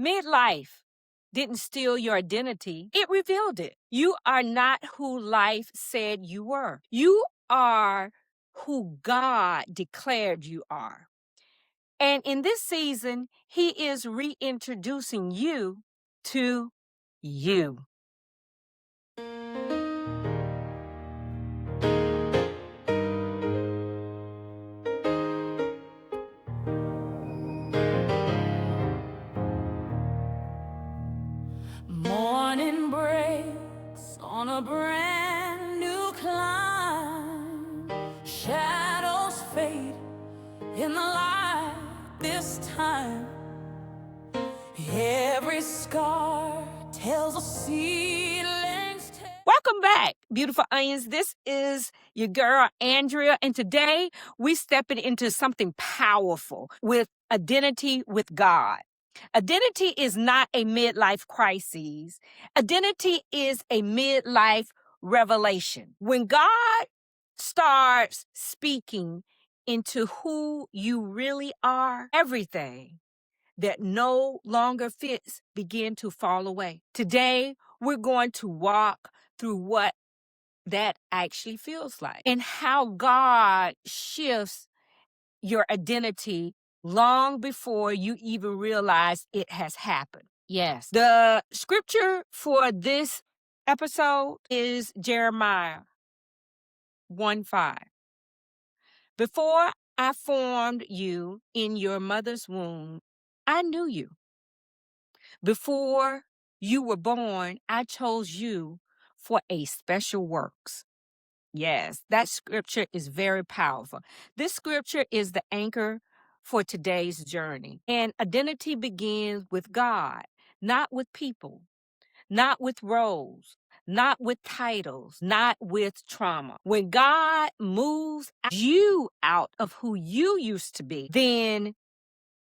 Midlife didn't steal your identity, it revealed it. You are not who life said you were. You are who God declared you are. And in this season, He is reintroducing you to you. Morning breaks on a brand new climb. Shadows fade in the light this time. Every scar tells a seedling's tale. Welcome back, beautiful onions. This is your girl, Andrea, and today we stepping into something powerful with identity with God. Identity is not a midlife crisis. Identity is a midlife revelation. When God starts speaking into who you really are, everything that no longer fits begin to fall away. Today, we're going to walk through what that actually feels like and how God shifts your identity long before you even realize it has happened. Yes. The scripture for this episode is Jeremiah 1:5. Before I formed you in your mother's womb, I knew you. Before you were born, I chose you for a special works. Yes, that scripture is very powerful. This scripture is the anchor for today's journey. And identity begins with God, not with people, not with roles, not with titles, not with trauma. When God moves you out of who you used to be, then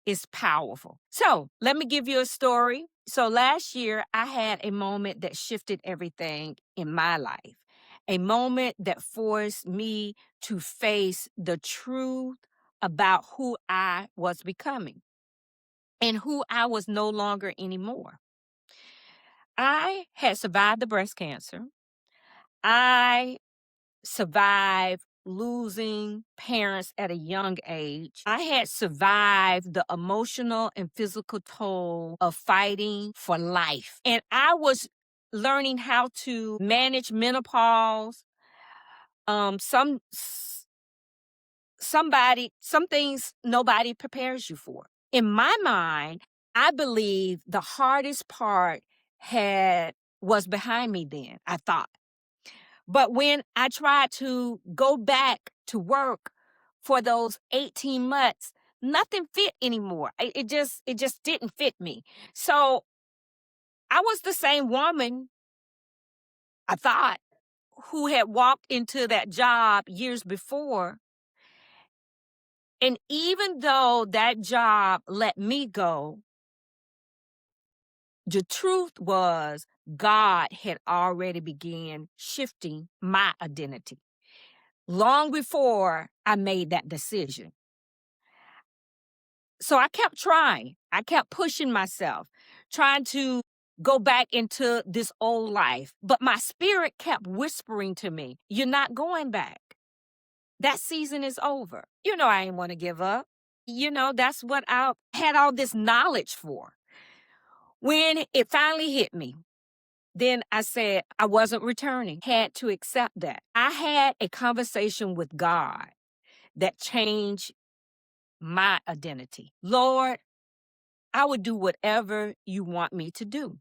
it's powerful. So let me give you a story. So last year, I had a moment that shifted everything in my life, a moment that forced me to face the truth about who I was becoming and who I was no longer anymore. I had survived the breast cancer. I survived losing parents at a young age. I had survived the emotional and physical toll of fighting for life. And I was learning how to manage menopause. Some things nobody prepares you for. In my mind, I believe the hardest part was behind me then, I thought. But when I tried to go back to work for those 18 months, nothing fit anymore. It just didn't fit me. So I was the same woman, I thought, who had walked into that job years before. And even though that job let me go, the truth was God had already began shifting my identity long before I made that decision. So I kept trying. I kept pushing myself, trying to go back into this old life. But my spirit kept whispering to me, you're not going back. That season is over. I didn't want to give up. That's what I had all this knowledge for. When it finally hit me, then I said I wasn't returning. Had to accept that. I had a conversation with God that changed my identity. Lord, I would do whatever you want me to do.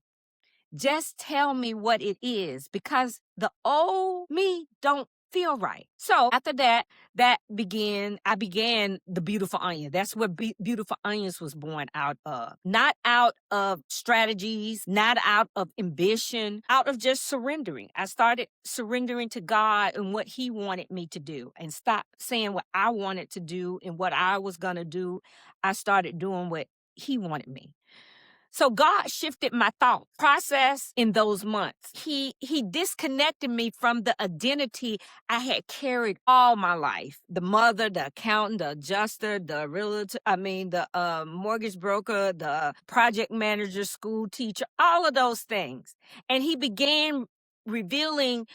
Just tell me what it is, because the old me don't feel right. So after that, I began the Beautiful Onion. That's where Beautiful Onions was born out of. Not out of strategies, not out of ambition, out of just surrendering. I started surrendering to God and what He wanted me to do, and stopped saying what I wanted to do and what I was going to do. I started doing what He wanted me. So God shifted my thought process in those months. He disconnected me from the identity I had carried all my life. The mother, the accountant, the adjuster, the realtor, the mortgage broker, the project manager, school teacher, all of those things. And he began revealing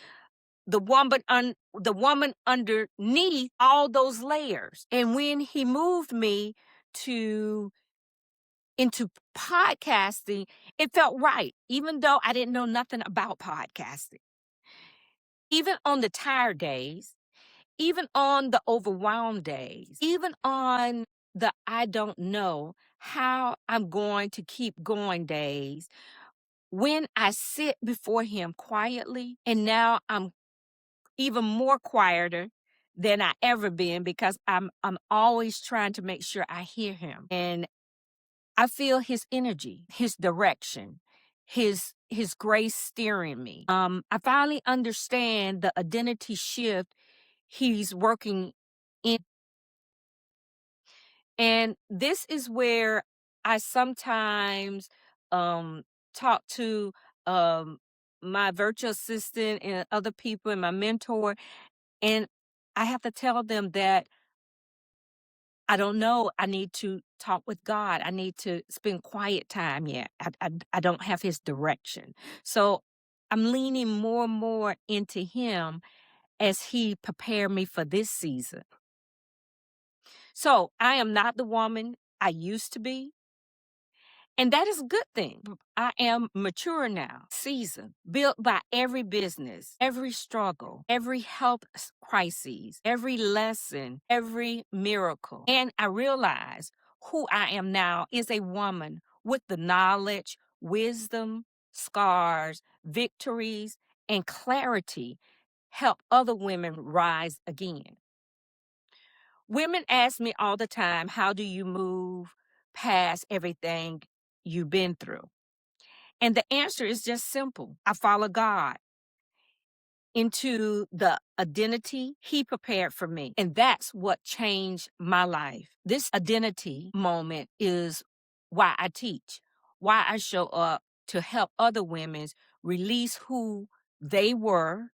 the woman underneath all those layers. And when he moved me to into podcasting, it felt right, even though I didn't know nothing about podcasting. Even on the tired days, even on the overwhelmed days, even on the I don't know how I'm going to keep going days, when I sit before him quietly, and now I'm even more quieter than I ever been because I'm always trying to make sure I hear him. And I feel his energy, his direction, his grace steering me. I finally understand the identity shift he's working in. And this is where I sometimes um talk to um my virtual assistant and other people and my mentor, and I have to tell them that I don't know. I need to talk with God. I need to spend quiet time yet. I don't have his direction. So I'm leaning more and more into him as he prepared me for this season. So I am not the woman I used to be. And that is a good thing. I am mature now, seasoned, built by every business, every struggle, every health crisis, every lesson, every miracle. And I realize who I am now is a woman with the knowledge, wisdom, scars, victories, and clarity help other women rise again. Women ask me all the time, how do you move past everything you've been through? And the answer is just simple. I follow God into the identity he prepared for me. And that's what changed my life. This identity moment is why I teach, why I show up to help other women release who they were,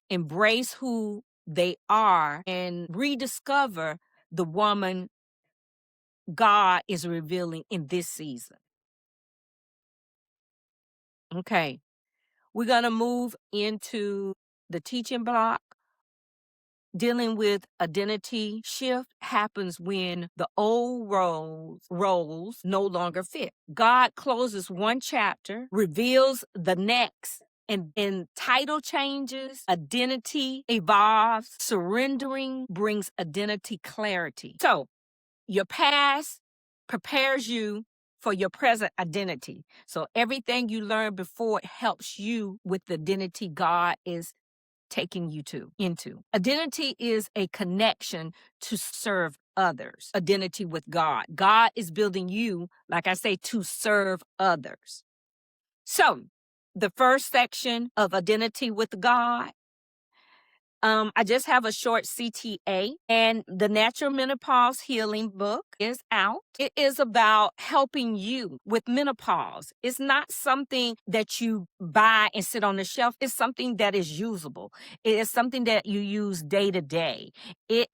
embrace who they are, and rediscover the woman God is revealing in this season. Okay, we're going to move into the teaching block. Dealing with identity shift happens when the old roles no longer fit. God closes one chapter, reveals the next, and title changes, identity evolves, surrendering brings identity clarity. So your past prepares you for your present identity. So everything you learned before helps you with the identity God is taking you into. Identity is a connection to serve others. Identity with God. God is building you, like I say, to serve others. So the first section of identity with God, I just have a short CTA, and the Natural Menopause Healing book is out. It is about helping you with menopause. It's not something that you buy and sit on the shelf. It's something that is usable. It is something that you use day to day. It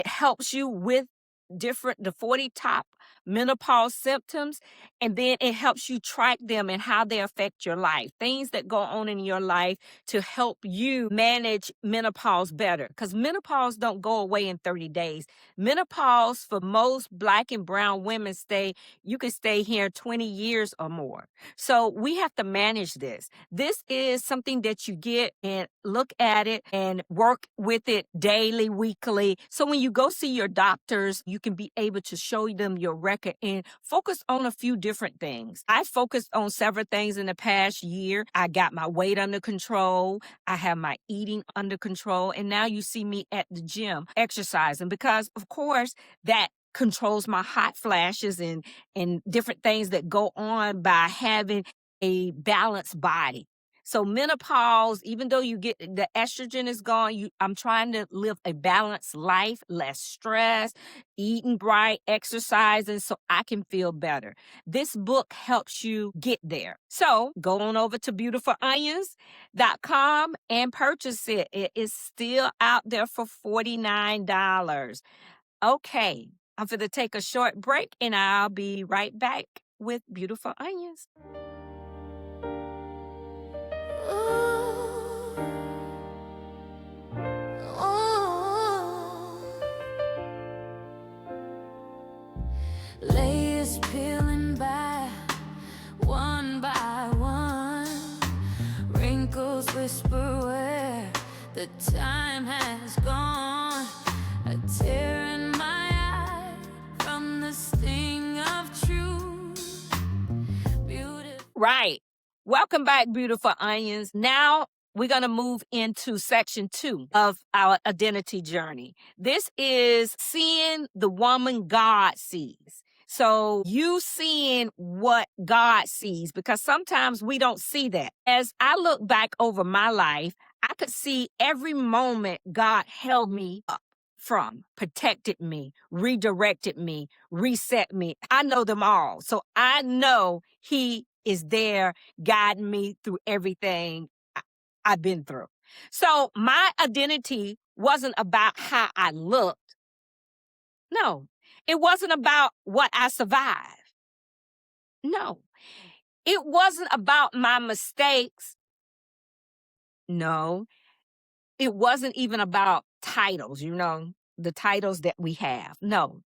helps you with the 40 top menopause symptoms, and then it helps you track them and how they affect your life, things that go on in your life to help you manage menopause better, because menopause don't go away in 30 days. Menopause for most Black and brown women you can stay here 20 years or more. So we have to manage this. This is something that you get and look at it and work with it daily, weekly. So when you go see your doctors, you can be able to show them your record and focus on a few different things. I focused on several things in the past year. I got my weight under control. I have my eating under control. And now you see me at the gym exercising because, of course, that controls my hot flashes and different things that go on by having a balanced body. So menopause, even though you get the estrogen is gone, I'm trying to live a balanced life, less stress, eating right, exercising so I can feel better. This book helps you get there. So go on over to beautifulonions.com and purchase it. It is still out there for $49. Okay, I'm going to take a short break and I'll be right back with Beautiful Onions. Layers peeling back one by one, wrinkles whisper where the time has gone, a tear in my eye from the sting of truth. Right. Welcome back, Beautiful Onions. Now we're going to move into section 2 of our identity journey. This is seeing the woman God sees. So you seeing what God sees, because sometimes we don't see that. As I look back over my life, I could see every moment God held me up from, protected me, redirected me, reset me. I know them all. So I know He is there guiding me through everything I've been through. So my identity wasn't about how I looked. No, it wasn't about what I survived. No, it wasn't about my mistakes. No, it wasn't even about titles, the titles that we have. No,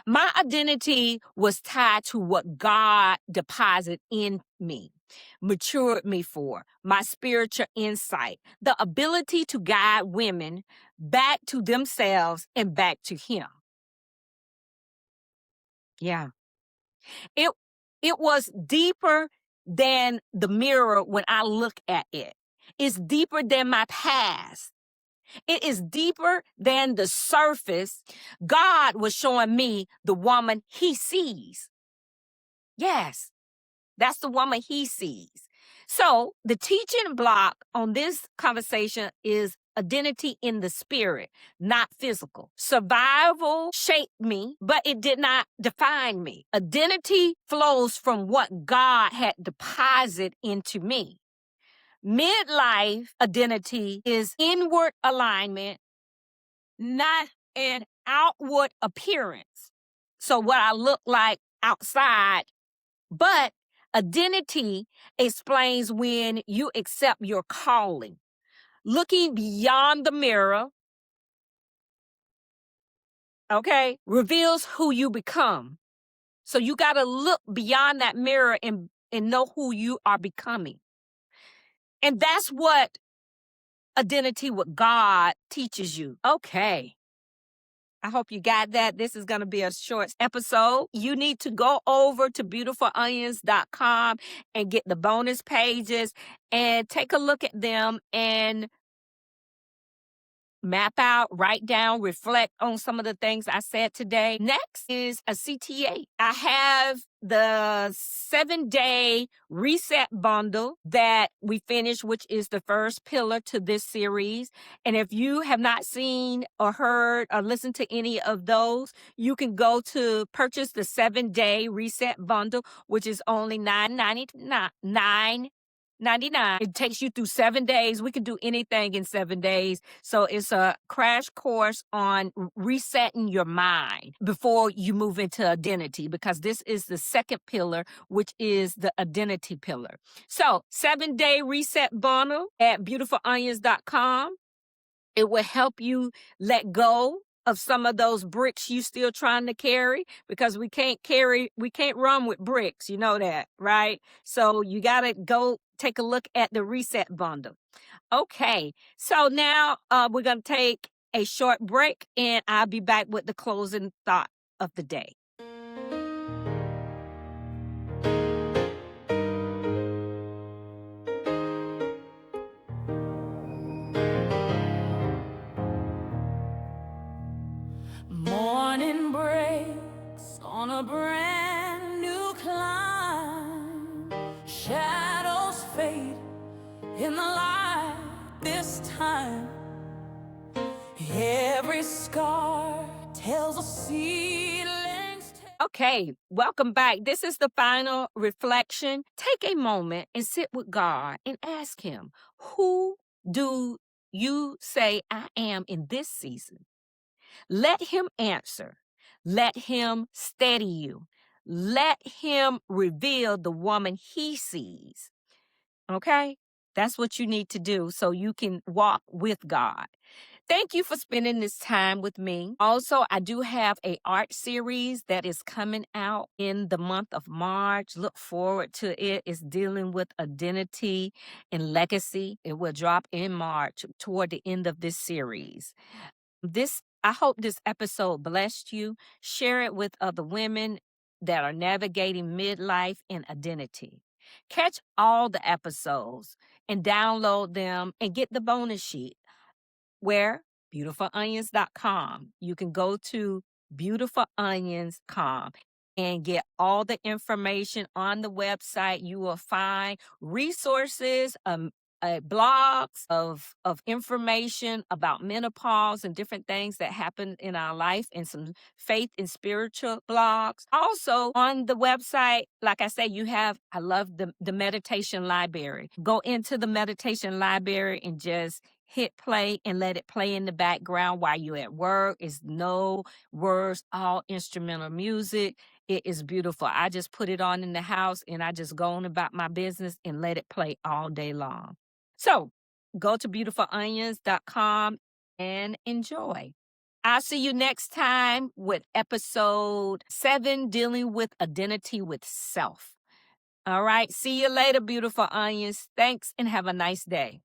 my identity was tied to what God deposited in me, matured me for, my spiritual insight, the ability to guide women back to themselves and back to Him. Yeah. It it was deeper than the mirror when I look at it. It's deeper than my past. It is deeper than the surface. God was showing me the woman He sees. Yes, that's the woman He sees. So the teaching block on this conversation is identity in the spirit, not physical. Survival shaped me, but it did not define me. Identity flows from what God had deposited into me. Midlife identity is inward alignment, not an outward appearance. So what I look like outside, but identity explains when you accept your calling. Looking beyond the mirror, okay, reveals who you become. So you got to look beyond that mirror and know who you are becoming. And that's what identity with God teaches you. Okay. I hope you got that. This is going to be a short episode. You need to go over to beautifulonions.com and get the bonus pages and take a look at them and map out, write down, reflect on some of the things I said today. Next is a CTA. I have the 7-day reset bundle that we finished, which is the first pillar to this series. And if you have not seen or heard or listened to any of those, you can go to purchase the 7-day reset bundle, which is only $9.99. It takes you through 7 days. We can do anything in 7 days. So it's a crash course on resetting your mind before you move into identity, because this is the second pillar, which is the identity pillar. So 7-day reset bundle at beautifulonions.com. It will help you let go of some of those bricks you still trying to carry, because we can't run with bricks. You know that, right? So you got to go take a look at the reset bundle. Okay. So now we're going to take a short break and I'll be back with the closing thought of the day. Morning breaks on a brand new climb. Shadows fade in scar tells of ceilings. Okay, welcome back. This is the final reflection. Take a moment and sit with God and ask Him, who do you say I am in this season? Let Him answer. Let Him steady you. Let Him reveal the woman He sees. Okay? That's what you need to do so you can walk with God. Thank you for spending this time with me. Also, I do have a art series that is coming out in the month of March. Look forward to it. It's dealing with identity and legacy. It will drop in March toward the end of this series. I hope this episode blessed you. Share it with other women that are navigating midlife and identity. Catch all the episodes and download them and get the bonus sheet where beautifulonions.com. You can go to beautifulonions.com and get all the information on the website. You will find resources, blogs of information about menopause and different things that happen in our life, and some faith and spiritual blogs. Also on the website, like I say, I love the meditation library. Go into the meditation library and just hit play and let it play in the background while you're at work. It's no words, all instrumental music. It is beautiful. I just put it on in the house and I just go on about my business and let it play all day long. So go to beautifulonions.com and enjoy. I'll see you next time with episode 7, dealing with identity with self. All right. See you later, beautiful onions. Thanks and have a nice day.